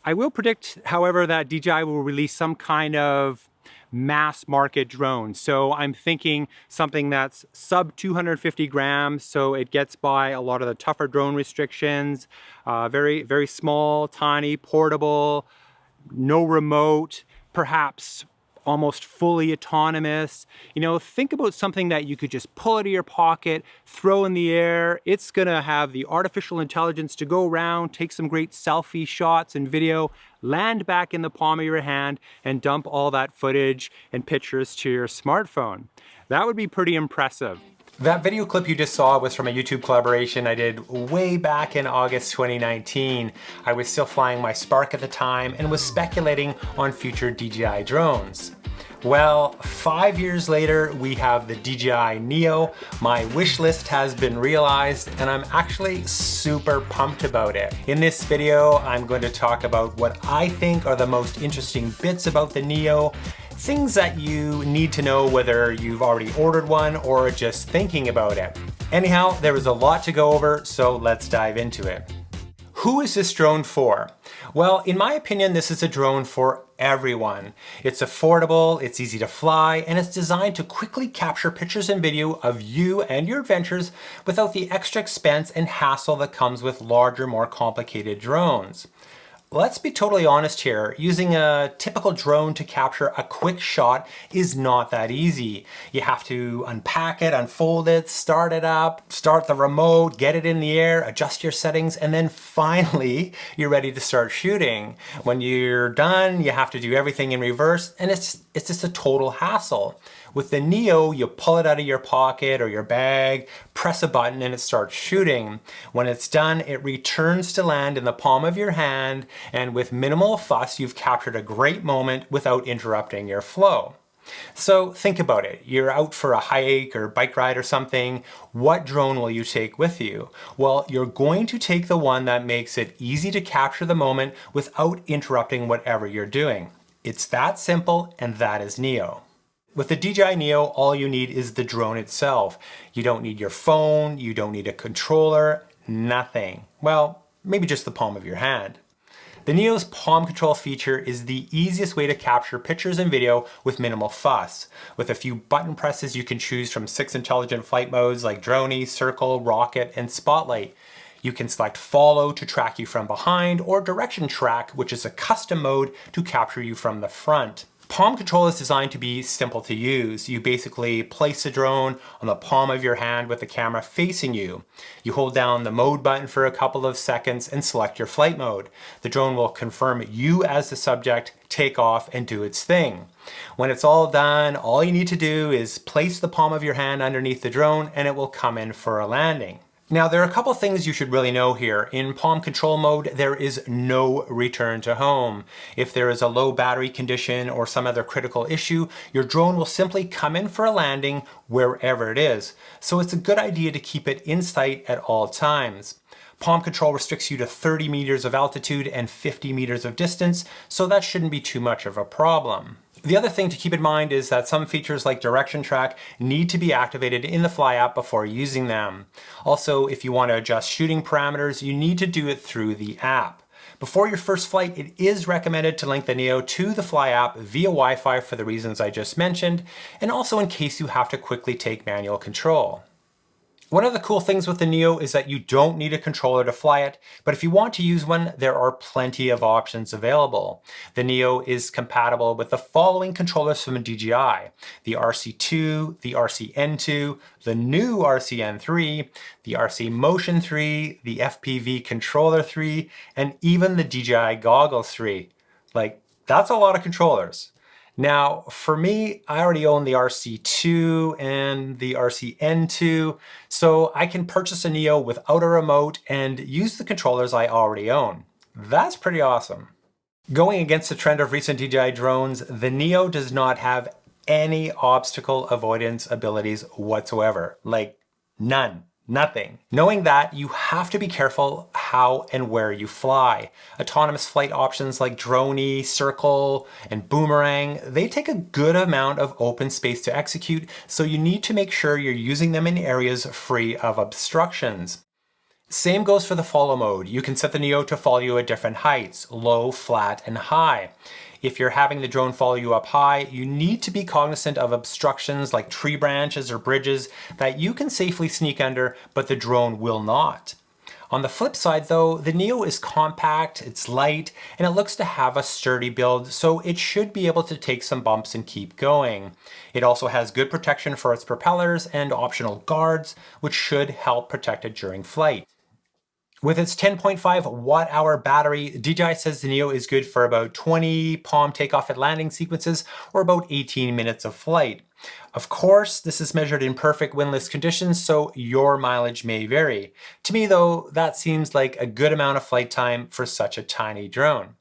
I will predict, however, that DJI will release some kind of mass market drone. So I'm thinking something that's sub 250 grams, so it gets by a lot of the tougher drone restrictions. Very small, tiny, portable, no remote, perhaps almost fully autonomous. You know, think about something that you could just pull out of your pocket, throw in the air. It's gonna have the artificial intelligence to go around, take some great selfie shots and video, land back in the palm of your hand, and dump all that footage and pictures to your smartphone. That would be pretty impressive. That video clip you just saw was from a YouTube collaboration I did way back in August 2019. I was still flying my Spark at the time and was speculating on future DJI drones. Well, 5 years later, we have the DJI NEO. My wish list has been realized and I'm actually super pumped about it. In this video, I'm going to talk about what I think are the most interesting bits about the NEO, things that you need to know whether you've already ordered one or just thinking about it. Anyhow, there was a lot to go over, so let's dive into it. Who is this drone for? Well, in my opinion, this is a drone for everyone. It's affordable, it's easy to fly, and it's designed to quickly capture pictures and video of you and your adventures without the extra expense and hassle that comes with larger, more complicated drones. Let's be totally honest here, using a typical drone to capture a quick shot is not that easy. You have to unpack it, unfold it, start it up, start the remote, get it in the air, adjust your settings, and then finally you're ready to start shooting. When you're done, you have to do everything in reverse, and it's just a total hassle. With the NEO, you pull it out of your pocket or your bag, press a button, and it starts shooting. When it's done, it returns to land in the palm of your hand, and with minimal fuss, you've captured a great moment without interrupting your flow. So think about it. You're out for a hike or bike ride or something. What drone will you take with you? Well, you're going to take the one that makes it easy to capture the moment without interrupting whatever you're doing. It's that simple, and that is NEO. With the DJI NEO, all you need is the drone itself. You don't need your phone, you don't need a controller, nothing. Well, maybe just the palm of your hand. The NEO's palm control feature is the easiest way to capture pictures and video with minimal fuss. With a few button presses, you can choose from 6 intelligent flight modes like Droney, Circle, Rocket, and Spotlight. You can select Follow to track you from behind, or Direction Track, which is a custom mode to capture you from the front. Palm control is designed to be simple to use. You basically place the drone on the palm of your hand with the camera facing you. You hold down the mode button for a couple of seconds and select your flight mode. The drone will confirm you as the subject, take off, and do its thing. When it's all done, all you need to do is place the palm of your hand underneath the drone and it will come in for a landing. Now, there are a couple things you should really know here. In palm control mode, there is no return to home. If there is a low battery condition or some other critical issue, your drone will simply come in for a landing wherever it is. So it's a good idea to keep it in sight at all times. Palm control restricts you to 30 meters of altitude and 50 meters of distance, so that shouldn't be too much of a problem. The other thing to keep in mind is that some features like Direction Track need to be activated in the Fly app before using them. Also, if you want to adjust shooting parameters, you need to do it through the app. Before your first flight, it is recommended to link the NEO to the Fly app via Wi-Fi for the reasons I just mentioned, and also in case you have to quickly take manual control. One of the cool things with the NEO is that you don't need a controller to fly it, but if you want to use one, there are plenty of options available. The NEO is compatible with the following controllers from DJI: the RC2, the RCN2, the new RCN3, the RC Motion 3, the FPV Controller 3, and even the DJI Goggles 3. Like, that's a lot of controllers. Now, for me, I already own the RC2 and the RCN2, so I can purchase a NEO without a remote and use the controllers I already own. That's pretty awesome. Going against the trend of recent DJI drones, the NEO does not have any obstacle avoidance abilities whatsoever. Like, none. Nothing. Knowing that, you have to be careful how and where you fly. Autonomous flight options like Droney, Circle, and Boomerang, they take a good amount of open space to execute, so you need to make sure you're using them in areas free of obstructions. Same goes for the follow mode. You can set the NEO to follow you at different heights, low, flat, and high. If you're having the drone follow you up high, you need to be cognizant of obstructions like tree branches or bridges that you can safely sneak under, but the drone will not. On the flip side though, the NEO is compact, it's light, and it looks to have a sturdy build, so it should be able to take some bumps and keep going. It also has good protection for its propellers and optional guards, which should help protect it during flight. With its 10.5 watt-hour battery, DJI says the NEO is good for about 20 palm takeoff and landing sequences or about 18 minutes of flight. Of course, this is measured in perfect windless conditions, so your mileage may vary. To me though, that seems like a good amount of flight time for such a tiny drone.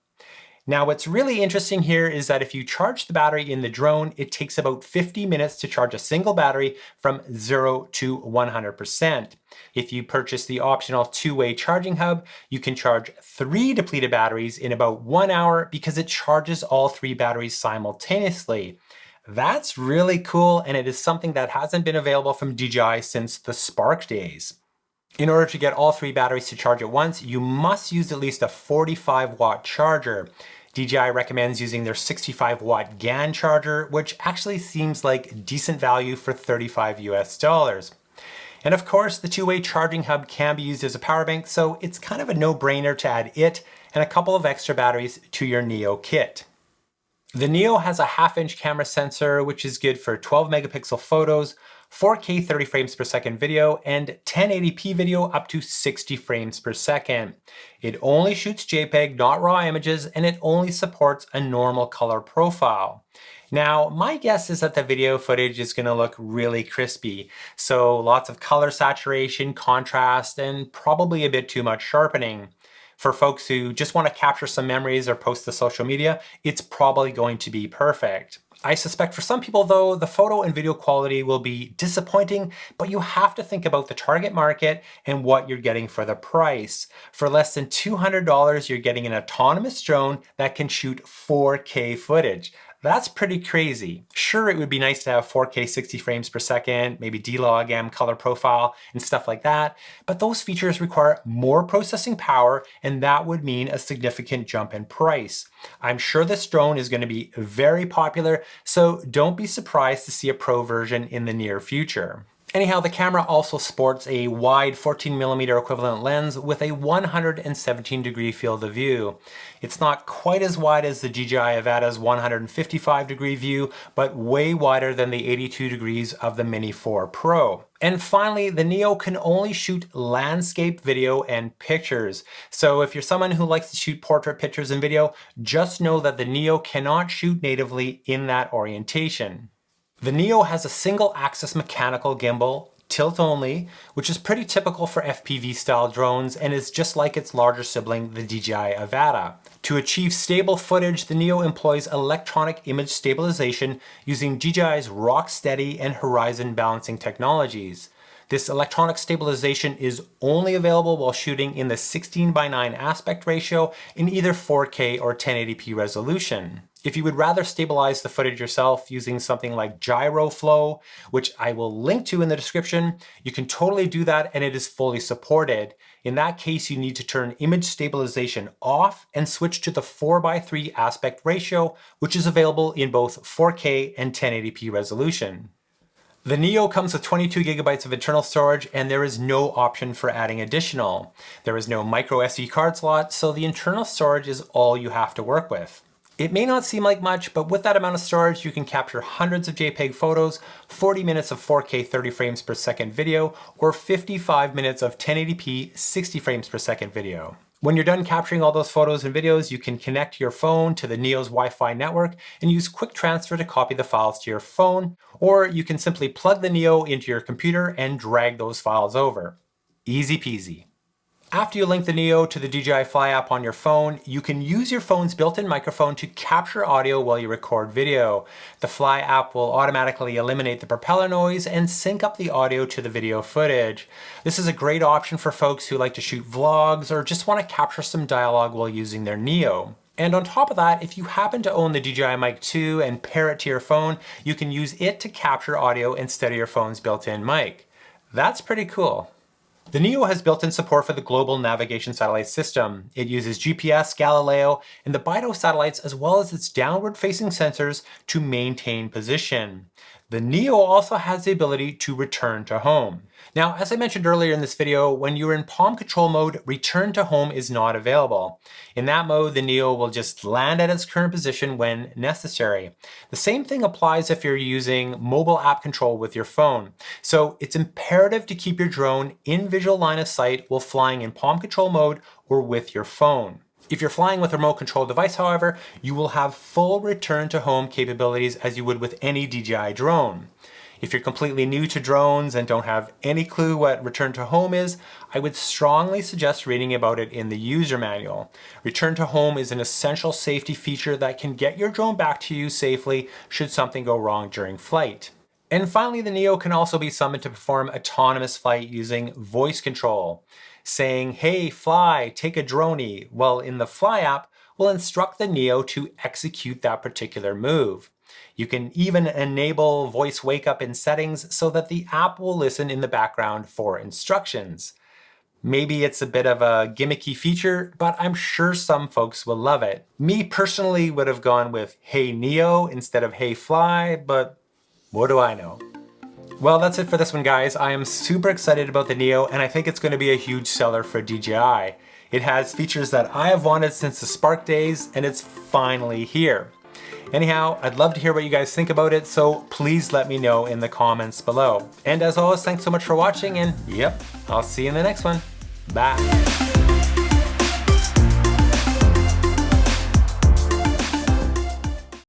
Now what's really interesting here is that if you charge the battery in the drone, it takes about 50 minutes to charge a single battery from 0 to 100%. If you purchase the optional two-way charging hub, you can charge 3 depleted batteries in about 1 hour because it charges all 3 batteries simultaneously. That's really cool, and it is something that hasn't been available from DJI since the Spark days. In order to get all 3 batteries to charge at once, you must use at least a 45 watt charger. DJI recommends using their 65 watt GAN charger, which actually seems like decent value for $35 US. And of course, the two-way charging hub can be used as a power bank, so it's kind of a no-brainer to add it and a couple of extra batteries to your NEO kit. The NEO has a 1/2-inch camera sensor, which is good for 12 megapixel photos, 4K 30 frames per second video, and 1080p video up to 60 frames per second. It only shoots JPEG, not RAW images, and it only supports a normal color profile. Now, my guess is that the video footage is going to look really crispy, so lots of color saturation, contrast, and probably a bit too much sharpening. For folks who just want to capture some memories or post to social media, it's probably going to be perfect. I suspect for some people though, the photo and video quality will be disappointing, but you have to think about the target market and what you're getting for the price. For less than $200, you're getting an autonomous drone that can shoot 4K footage. That's pretty crazy. Sure, it would be nice to have 4K 60 frames per second, maybe D-Log M color profile and stuff like that, but those features require more processing power and that would mean a significant jump in price. I'm sure this drone is going to be very popular, so don't be surprised to see a pro version in the near future. Anyhow, the camera also sports a wide 14mm equivalent lens with a 117-degree field of view. It's not quite as wide as the DJI Avata's 155-degree view, but way wider than the 82 degrees of the Mini 4 Pro. And finally, the NEO can only shoot landscape video and pictures. So if you're someone who likes to shoot portrait pictures and video, just know that the NEO cannot shoot natively in that orientation. The NEO has a single-axis mechanical gimbal, tilt only, which is pretty typical for FPV-style drones and is just like its larger sibling, the DJI Avata. To achieve stable footage, the NEO employs electronic image stabilization using DJI's Rocksteady and Horizon balancing technologies. This electronic stabilization is only available while shooting in the 16:9 aspect ratio in either 4K or 1080p resolution. If you would rather stabilize the footage yourself using something like GyroFlow, which I will link to in the description, you can totally do that and it is fully supported. In that case, you need to turn image stabilization off and switch to the 4:3 aspect ratio, which is available in both 4K and 1080p resolution. The NEO comes with 22 gigabytes of internal storage and there is no option for adding additional. There is no micro SD card slot, so the internal storage is all you have to work with. It may not seem like much, but with that amount of storage, you can capture hundreds of JPEG photos, 40 minutes of 4K 30 frames per second video, or 55 minutes of 1080p 60 frames per second video. When you're done capturing all those photos and videos, you can connect your phone to the NEO's Wi-Fi network and use quick transfer to copy the files to your phone, or you can simply plug the NEO into your computer and drag those files over. Easy peasy. After you link the NEO to the DJI Fly app on your phone, you can use your phone's built-in microphone to capture audio while you record video. The Fly app will automatically eliminate the propeller noise and sync up the audio to the video footage. This is a great option for folks who like to shoot vlogs or just want to capture some dialogue while using their NEO. And on top of that, if you happen to own the DJI Mic 2 and pair it to your phone, you can use it to capture audio instead of your phone's built-in mic. That's pretty cool. The NEO has built-in support for the Global Navigation Satellite System. It uses GPS, Galileo, and the BeiDou satellites as well as its downward-facing sensors to maintain position. The NEO also has the ability to return to home. Now, as I mentioned earlier in this video, when you're in palm control mode, return to home is not available. In that mode, the NEO will just land at its current position when necessary. The same thing applies if you're using mobile app control with your phone. So it's imperative to keep your drone in visual line of sight while flying in palm control mode or with your phone. If you're flying with a remote control device, however, you will have full return to home capabilities as you would with any DJI drone. If you're completely new to drones and don't have any clue what return to home is, I would strongly suggest reading about it in the user manual. Return to home is an essential safety feature that can get your drone back to you safely should something go wrong during flight. And finally, the NEO can also be summoned to perform autonomous flight using voice control. Saying, "Hey, fly, take a droney," well, in the Fly app, will instruct the NEO to execute that particular move. You can even enable voice wake up in settings so that the app will listen in the background for instructions. Maybe it's a bit of a gimmicky feature, but I'm sure some folks will love it. Me personally would have gone with "Hey NEO" instead of "Hey fly," but what do I know? Well, that's it for this one, guys. I am super excited about the NEO, and I think it's going to be a huge seller for DJI. It has features that I have wanted since the Spark days, and it's finally here. Anyhow, I'd love to hear what you guys think about it, so please let me know in the comments below. And as always, thanks so much for watching, and yep, I'll see you in the next one. Bye.